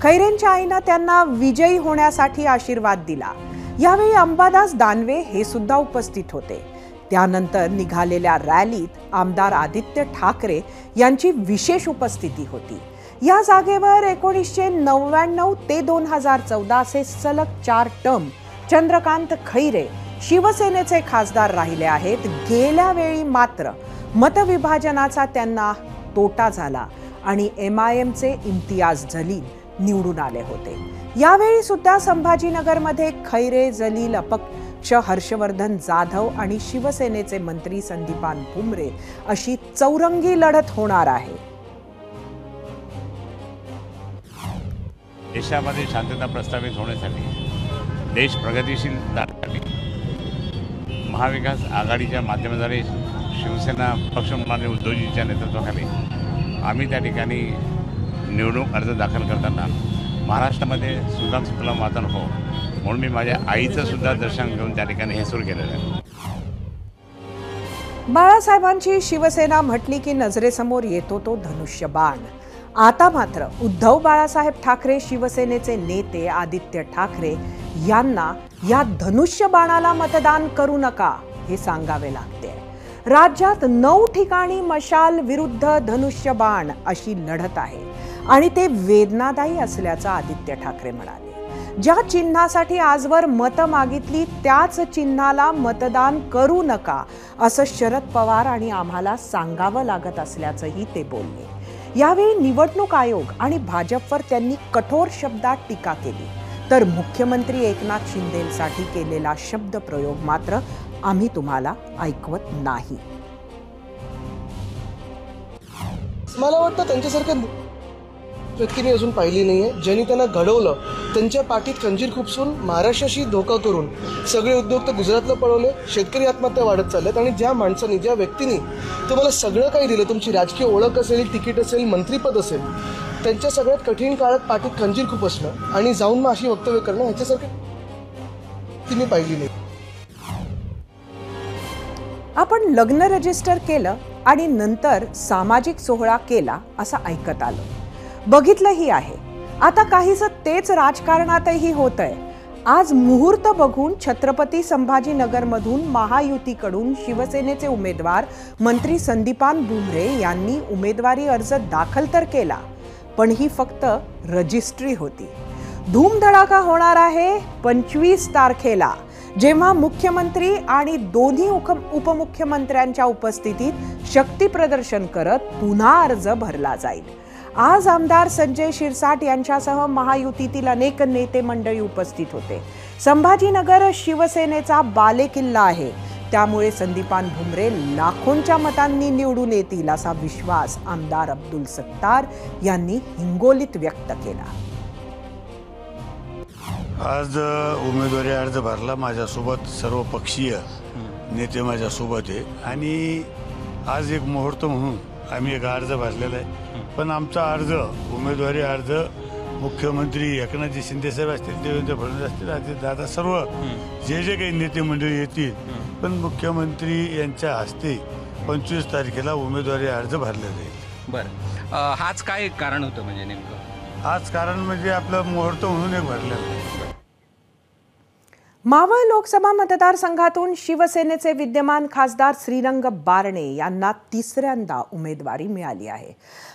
खैरेंच्या आईनं त्यांना विजयी होण्यासाठी आशीर्वाद दिला. यावेळी अंबादास दानवे हे सुद्धा उपस्थित होते. त्यानंतर निघालेल्या रॅलीत आमदार आदित्य ठाकरे यांची विशेष उपस्थिती होती. या जागेवर 1999 ते 2014 असे सलग 4 टर्म चंद्रकांत खैरे शिवसेनेचे खासदार राहिले आहेत. गेल्या वेळी मात्र मतविभाजनाचा त्यांना तोटा झाला आणि MIMचे इम्तियाज जलील निवडून आले होते. यावेळी सुद्धा संभाजीनगरमध्ये खैरे, जलील, अपक्ष हर्षवर्धन जाधव आणि शिवसेनेचे मंत्री संदीपान भुमरे अशी चौरंगी लढत होणार आहे. देशामध्ये शांतता प्रस्थापित होण्यासाठी, देश प्रगतिशील दाखवण्यासाठी महाविकास आघाडीच्या माध्यमाद्वारे शिवसेना पक्षप्रमुख उद्धवजींच्या नेतृत्वाखाली आम्ही त्या ठिकाणी निवडणूक अर्ज दाखल करताना महाराष्ट्रामध्ये सुगम सुफलाम वातावरण हो म्हणून मी माझ्या आईचं सुद्धा दर्शन घेऊन त्या ठिकाणी हे सुरू केलेलं आहे. बाळासाहेबांची शिवसेना म्हटली की नजरेसमोर येतो तो धनुष्यबाण. आता मात्र उद्धव बाळासाहेब ठाकरे शिवसेनेचे नेते आदित्य ठाकरे यांना या धनुष्यबाणाला मतदान करू नका हे सांगावे लागते. राज्यात 9 ठिकाणी मशाल विरुद्ध धनुष्यबाण अशी लढत आहे आणि ते वेदनादायी असल्याचं आदित्य ठाकरे म्हणाले. ज्या चिन्हासाठी आजवर मतं मागितली त्याच चिन्हाला मतदान करू नका असं शरद पवार आणि आम्हाला सांगावं लागत असल्याचंही ते बोलले. यावेळी निवडणूक आयोग आणि भाजपवर त्यांनी कठोर शब्दात टीका केली, तर मुख्यमंत्री एकनाथ शिंदेंसाठी केलेला शब्दप्रयोग मात्र आम्ही तुम्हाला ऐकवत नाही. मला वाटतं त्यांच्यासारख्या व्यक्तीने अजून पाहिली नाहीये. ज्यांनी त्यांना घडवलं, त्यांच्या पाठीत खंजीर खुपसून महाराष्ट्राशी धोका करून सगळे उद्योग तर गुजरातला पळवले, शेतकरी आत्महत्या वाढत चालल्यात. आणि ज्या माणसाने, ज्या व्यक्तीने तुम्हाला सगळं काही दिलं, तुमची राजकीय ओळख असेल, तिकीट असेल, मंत्रीपद असेल, त्यांच्या सगळ्यात कठीण काळात पाठीत खंजीर खुपसणं आणि जाऊन मग अशी वक्तव्य करणं, ह्याच्यासारखं तिने पाहिली नाही. आपण लग्न रजिस्टर केलं आणि नंतर सामाजिक सोहळा केला असं ऐकत आलो, बघितलंही आहे. आता काहीसं तेच राजकारणातही होतंय. आज मुहूर्त बघून छत्रपती संभाजीनगरमधून महायुतीकडून शिवसेनेचे उमेदवार मंत्री संदीपान भुमरे यांनी उमेदवारी अर्ज दाखल तर केला, पण ही फक्त रजिस्ट्री होती. धूमधडाका होणार आहे 25 तारखेला, जेव्हा मुख्यमंत्री आणि दोन्ही उपमुख्यमंत्र्यांच्या उपस्थितीत शक्ती प्रदर्शन करत पुन्हा अर्ज भरला जाईल. आज आमदार संजय शिरसाट यांच्यासह महायुतीतील अनेक नेते मंडळी उपस्थित होते. संभाजीनगर शिवसेनेचा बालेकिल्ला आहे, त्यामुळे संदीपान भुमरे लाखोंच्या मतांनी निवडून येतील असा विश्वास आमदार अब्दुल सत्तार यांनी हिंगोलीत व्यक्त केला. आज उमेदवारी अर्ज भरला. माझ्यासोबत सर्व पक्षीय नेते माझ्यासोबत आहे आणि आज एक मुहूर्त म्हणून आम्ही एक अर्ज भरलेला आहे. पण आमचा अर्ज, उमेदवारी अर्ज, मुख्यमंत्री एकनाथजी शिंदेसाहेब असतील, देवेंद्र फडणवीस असतील, अजितदादा, सर्व जे काही नेते मंडळी येतील, पण मुख्यमंत्री यांच्या हस्ते 25 तारखेला उमेदवारी अर्ज भरला जाईल. बरं, हाच काय कारण होतं म्हणजे नेमकं? हाच कारण म्हणजे आपलं मुहूर्त म्हणून एक भरलेलं आहे. मावळ लोकसभा मतदारसंघातून शिवसेनेचे विद्यमान खासदार श्रीरंग बारणे यांना 3ऱ्यांदा उमेदवारी मिळाली आहे.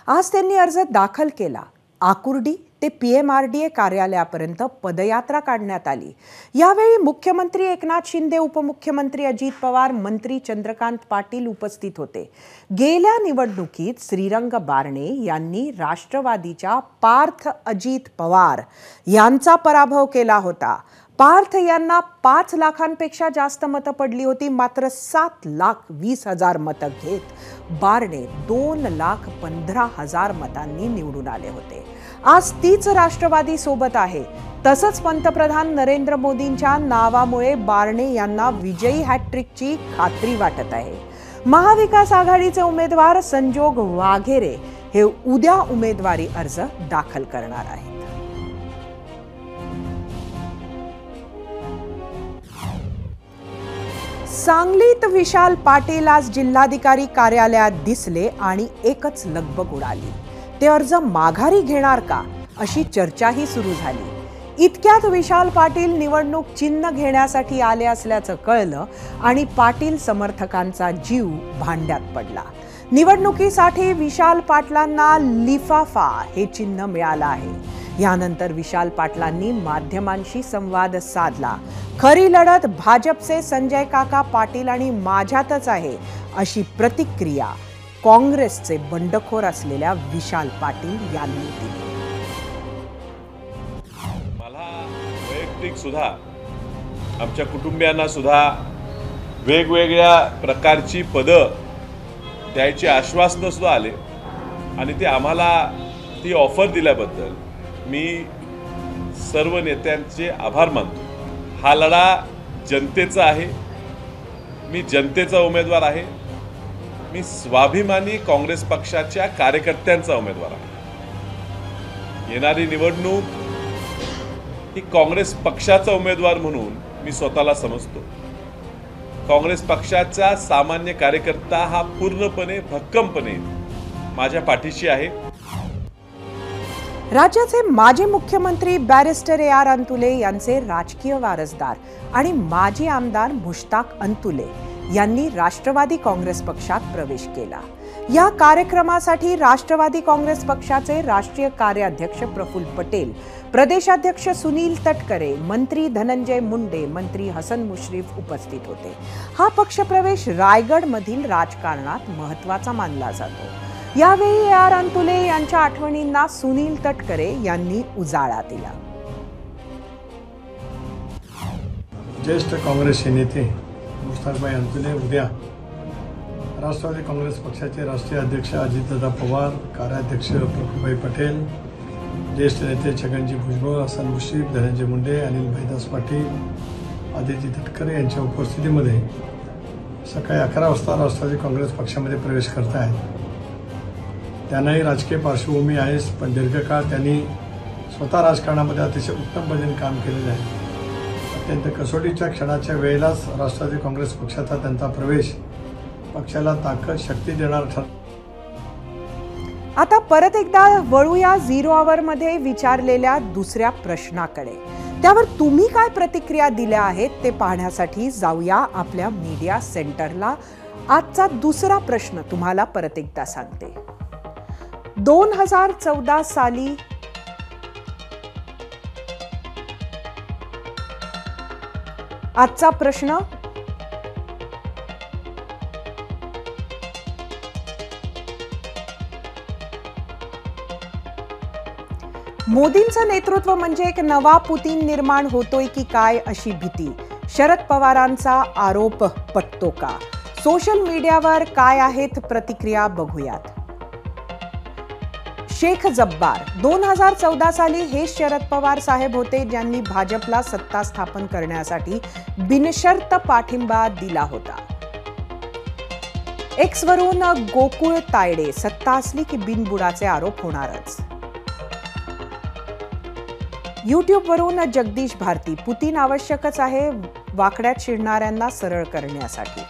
आज त्यांनी अर्ज दाखल केला. आकुर्डी ते PMRDA कार्यालयापर्यंत पदयात्रा काढण्यात आली. यावेळी मुख्यमंत्री एकनाथ शिंदे, उपमुख्यमंत्री अजित पवार, मंत्री चंद्रकांत पाटील उपस्थित होते. गेल्या निवडणुकीत श्रीरंग बारणे यांनी राष्ट्रवादीच्या पार्थ अजित पवार यांचा पराभव केला होता. पार्थ यांना 5 लाखांपेक्षा जास्त मतं पडली होती. मात्र 7,20,000 मतं घेत बारणे 2,15,000 मतांनी निवडून आले होते. आज तीच राष्ट्रवादी सोबत आहे. तसंच पंतप्रधान नरेंद्र मोदींच्या नावामुळे बारणे यांना विजयी हॅट्रिकची खात्री वाटत आहे. महाविकास आघाडीचे उमेदवार संजोग वाघेरे हे उद्या उमेदवारी अर्ज दाखल करणार आहेत. सांगलीत विशाल पाटील आज जिल्हाधिकारी कार्यालयात दिसले आणि एकच लगबग उडाली. ते अर्ज माघारी घेणार का अशी चर्चाही सुरू झाली. इतक्यात विशाल पाटील निवडणूक चिन्ह घेण्यासाठी आले असल्याचं कळलं आणि पाटील समर्थकांचा जीव भांड्यात पडला. निवडणुकीसाठी विशाल पाटलांना लिफाफा हे चिन्ह मिळालं आहे. यानंतर विशाल पाटलांनी माध्यमांशी संवाद साधला. खरी लढत भाजपचे संजय काका पाटील आणि माझ्यातच आहे अशी प्रतिक्रिया काँग्रेसचे बंडखोर असलेल्या विशाल पाटील यांनी दिली. वैयक्तिक सुद्धा आमच्या कुटुंबियांना सुद्धा वेगवेगळ्या प्रकारची पदं द्यायची आश्वासनं सुद्धा आले आणि ते आम्हाला ती ऑफर दिल्याबद्दल मी सर्व नेत्यांचे आभार मानतो. हा लढा जनतेचा आहे. मी जनतेचा उमेदवार आहे. मी स्वाभिमानी काँग्रेस पक्षाच्या कार्यकर्त्यांचा उमेदवार आहे. येणारी निवडणूक ही काँग्रेस पक्षाचा उमेदवार म्हणून मी स्वतःला समजतो. काँग्रेस पक्षाचा सामान्य कार्यकर्ता हा पूर्णपणे भक्कमपणे माझ्या पाठीशी आहे. राज्याचे माजी मुख्यमंत्री बॅरिस्टर AR अंतुले यांचे राजकीय वारसदार आणि माजी आमदार मुश्ताक अंतुले यांनी राष्ट्रवादी काँग्रेस पक्षात प्रवेश केला. या कार्यक्रमासाठी राष्ट्रवादी काँग्रेस पक्षाचे राष्ट्रीय कार्याध्यक्ष प्रफुल्ल पटेल, प्रदेशाध्यक्ष सुनील तटकरे, मंत्री धनंजय मुंडे, मंत्री हसन मुश्रीफ उपस्थित होते. हा पक्षप्रवेश रायगडमधील राजकारणात महत्त्वाचा मानला जातो. यावेळी AR अंतुले यांच्या आठवणींना सुनील तटकरे यांनी उजाळा दिला. ज्येष्ठ काँग्रेसचे नेते मुश्ताकभाई अंतुले उद्या राष्ट्रवादी काँग्रेस पक्षाचे राष्ट्रीय अध्यक्ष अजितदादा पवार, कार्याध्यक्ष प्रफुल्लभाई पटेल, ज्येष्ठ नेते छगनजी भुजबळ, हसन मुश्रीफ, धनंजय मुंडे, अनिल भाईदास पाटील, आदिती तटकरे यांच्या उपस्थितीमध्ये सकाळी 11 वाजता राष्ट्रवादी काँग्रेस पक्षामध्ये प्रवेश करत आहेत. त्यांनाही राजकीय पार्श्वभूमी आहे, पण दीर्घकाळ त्यांनी स्वतः राजकारणामध्ये अतिशय उत्तम पद्धतीने काम केलेलं आहे. अत्यंत कसोटीच्या क्षणाच्या वेळेलाच राष्ट्रवादी काँग्रेस पक्षाचा त्यांचा प्रवेश पक्षाला ताकद शक्ती देणार ठरला. आता परत एकदा वळूया 0 आवरमध्ये विचारलेल्या दुसऱ्या प्रश्नाकडे. त्यावर तुम्ही काय प्रतिक्रिया दिल्या आहेत ते पाहण्यासाठी जाऊया आपल्या मीडिया सेंटरला. आजचा दुसरा प्रश्न तुम्हाला परत एकदा सांगते. 2014 साली आजचा प्रश्न मोदींचं नेतृत्व म्हणजे एक नवा पुतीन निर्माण होतोय की काय अशी भीती. शरद पवारांचा आरोप पटतो का? सोशल मीडियावर काय आहेत प्रतिक्रिया बघूयात. शेख जब्बार, 2014 साली हे शरद पवार साहेब होते ज्यांनी भाजपला सत्ता स्थापन करण्यासाठी बिनशर्त पाठिंबा दिला होता. एक्स वरून गोकुळ तायडे, सत्ता असली की बिनबुडाचे आरोप होणारच. YouTube वरून जगदीश भारती, पुतीन आवश्यकच आहे वाकड्यात शिरणाऱ्यांना सरळ करण्यासाठी.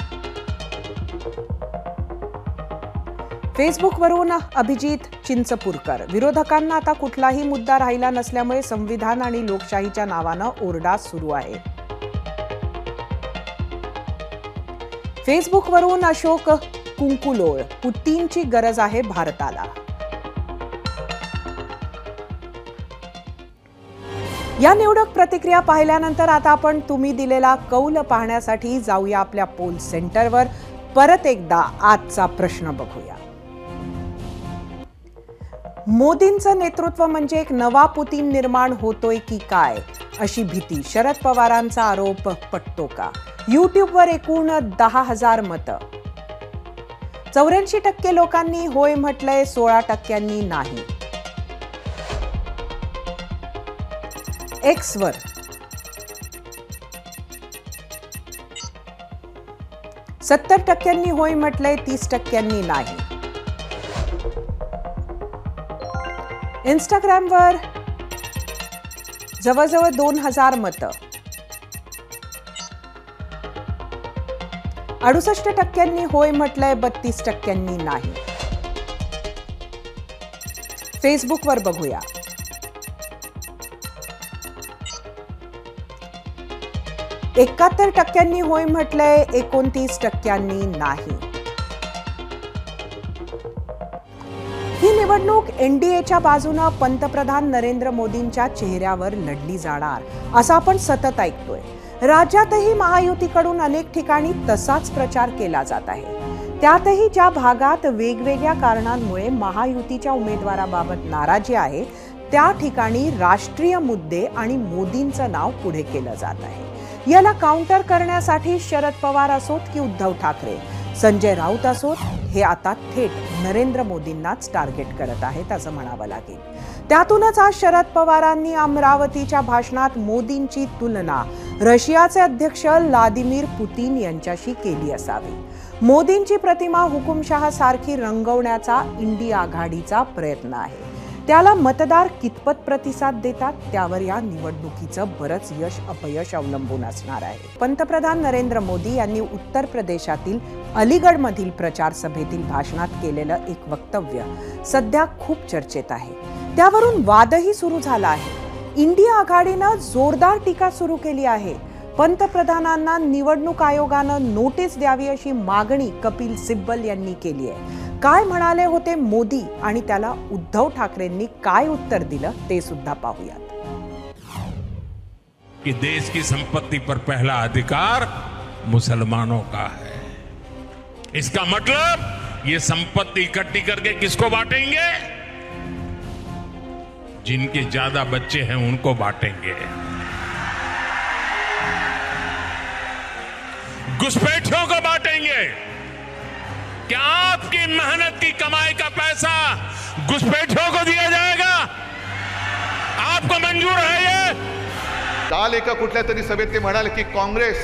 फेसबुक वरून अभिजित चिंचपूरकर, विरोधकांना आता कुठलाही मुद्दा राहिला नसल्यामुळे संविधान आणि लोकशाहीच्या नावानं ओरडा सुरू आहे. फेसबुक वरून अशोक कुंकुलोळ, पुतीनची गरज आहे भारताला. या निवडक प्रतिक्रिया पाहिल्यानंतर आता आपण तुम्ही दिलेला कौल पाहण्यासाठी जाऊया आपल्या पोल सेंटरवर. परत एकदा आजचा प्रश्न बघूया. मोदींचं नेतृत्व म्हणजे एक नवा पुतीन निर्माण होतोय की काय अशी भीती. शरद पवारांचा आरोप पटतो का? युट्यूबवर एकूण 10,000 मतं. 84% लोकांनी होय म्हटलंय, 16% नाही. एक्स वर 70% होय म्हटलंय, 30% नाही. इंस्टाग्रामवर जवळजवळ 2,000 मतं. 68% होय म्हटलंय, 32% नाही. फेसबुकवर बघूया. 71% होय म्हटलंय, 29% नाही. ही निवडणूक एनडीएच्या बाजूने पंतप्रधान नरेंद्र मोदींच्या चेहऱ्यावर लढली जाणार असं आपण सतत ऐकतोय. राज्यातही महायुतीकडून अनेक ठिकाणी तसाच प्रचार केला जात आहे. त्यातही ज्या भागात वेगवेगळ्या कारणांमुळे महायुतीच्या उमेदवाराबाबत नाराजी आहे त्या ठिकाणी राष्ट्रीय मुद्दे आणि मोदींचं नाव पुढे केलं जात आहे. याला काउंटर करण्यासाठी शरद पवार असोत की उद्धव ठाकरे, संजय राऊत असोत, हे आता थेट नरेंद्र मोदींनाच टार्गेट करत आहेत असं म्हणावं लागेल. त्यातूनच आज शरद पवारांनी अमरावतीच्या भाषणात मोदींची तुलना रशियाचे अध्यक्ष व्लादिमीर पुतीन यांच्याशी केली असावी. मोदींची प्रतिमा हुकुमशहा सारखी रंगवण्याचा इंडिया आघाडीचा प्रयत्न आहे. त्याला मतदार कितपत प्रतिसाद देतात त्यावर या निवडणुकीचं बरंच यश अपयश अवलंबून असणार आहे. पंतप्रधान नरेंद्र मोदी यांनी उत्तर प्रदेशातील अलीगडमधील प्रचार सभेतील भाषणात केलेलं एक वक्तव्य सध्या खूप चर्चेत आहे. त्यावरून वादही सुरू झाला आहे. इंडिया आघाडीनं जोरदार टीका सुरू केली आहे. पंतप्रधानांना निवडणूक आयोगानं नोटीस द्यावी अशी मागणी कपिल सिब्बल यांनी केली आहे. काय म्हणाले होते मोदी आणि त्याला उद्धव ठाकरेंनी काय उत्तर दिलं ते सुद्धा पाहूयात. कि देश की संपत्ति पर पहला अधिकार मुसलमानों का है. इसका मतलब ये संपत्ति इकट्ठी करके किसको बांटेंगे? जिनके ज्यादा बच्चे हैं उनको बांटेंगे. घुसपैठियों को बांटेंगे. क्या आपकी मेहनत की कमाई का पैसा घुसपैठियों को दिया जाएगा? आपको मंजूर है ये? काल एका कुठल्या तरी सभेत ते म्हणाले की काँग्रेस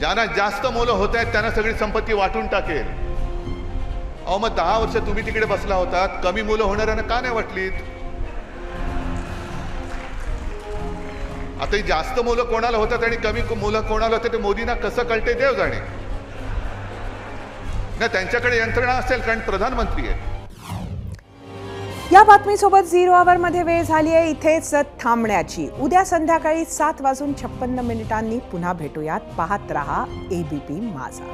ज्यांना जास्त मुलं होत आहेत त्यांना सगळी संपत्ती वाटून टाकेल. अहो मग 10 वर्ष तुम्ही तिकडे बसला होतात, कमी मुलं होणाऱ्यांना का नाही वाटलीत? आता ही जास्त मुलं कोणाला होतात आणि कमी मुलं कोणाला होतात ते मोदींना कसं कळते देव जाणे. नाही त्यांच्याकडे यंत्रणा असेल कारण प्रधानमंत्री आहे. या बातमीसोबत 0 आवर मध्ये वेळ झाली आहे इथेच थांबण्याची. उद्या संध्याकाळी 7:56 पुन्हा भेटूयात. पाहत रहा एबीपी माझा.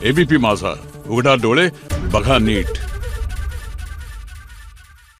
एबीपी माझा, उघडा डोळे बघा नीट.